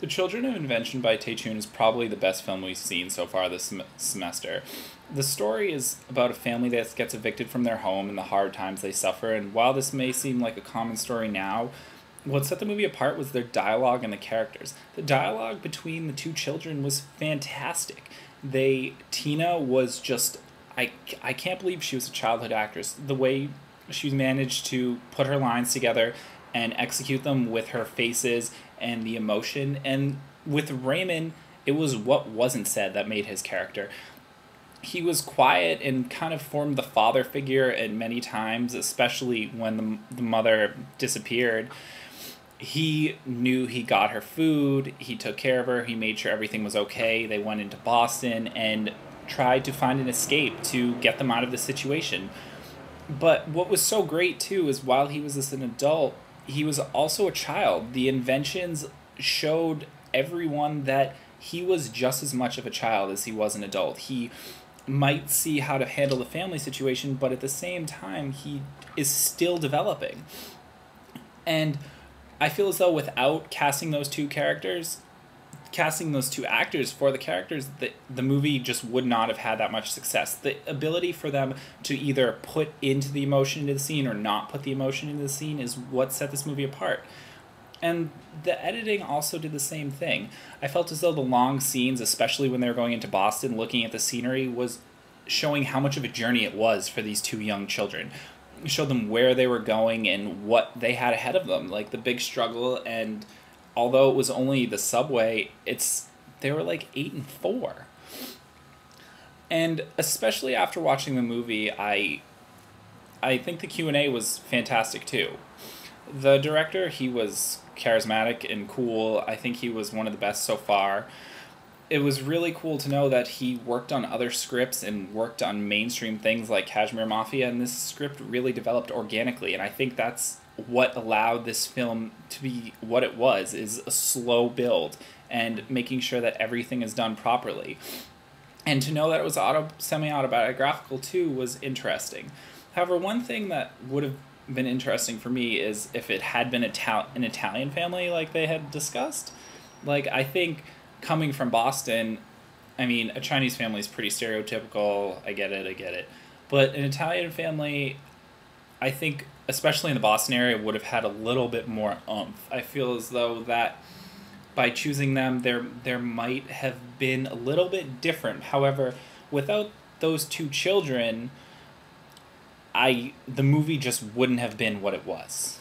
The Children of Invention by Tae-chun is probably the best film we've seen so far this semester. The story is about a family that gets evicted from their home and the hard times they suffer, and while this may seem like a common story now, what set the movie apart was their dialogue and the characters. The dialogue between the two children was fantastic. Tina was just, I can't believe she was a childhood actress. The way she managed to put her lines together and execute them with her faces and the emotion. And with Raymond, it was what wasn't said that made his character. He was quiet and kind of formed the father figure at many times, especially when the mother disappeared. He knew he got her food, he took care of her, he made sure everything was okay. They went into Boston and tried to find an escape to get them out of the situation. But what was so great too is while he was an adult, he was also a child. The inventions showed everyone that he was just as much of a child as he was an adult. He might see how to handle the family situation, but at the same time, he is still developing. And I feel as though without casting those two actors for the characters, the movie just would not have had that much success. The ability for them to either put into the emotion into the scene or not put the emotion into the scene is what set this movie apart. And the editing also did the same thing. I felt as though the long scenes, especially when they were going into Boston, looking at the scenery, was showing how much of a journey it was for these two young children. It showed them where they were going and what they had ahead of them, like the big struggle. And although it was only the subway, they were like 8 and 4. And especially after watching the movie, I think the Q&A was fantastic too. The director, he was charismatic and cool. I think he was one of the best so far. It was really cool to know that he worked on other scripts and worked on mainstream things like Kashmir Mafia, and this script really developed organically, and I think that's what allowed this film to be what it was, is a slow build and making sure that everything is done properly. And to know that it was semi-autobiographical too was interesting. However, one thing that would have been interesting for me is if it had been an Italian family like they had discussed. Like, I think coming from Boston, I mean, a Chinese family is pretty stereotypical. I get it. But an Italian family, I think, especially in the Boston area, would have had a little bit more oomph. I feel as though that by choosing them, there might have been a little bit different. However, without those two children, the movie just wouldn't have been what it was.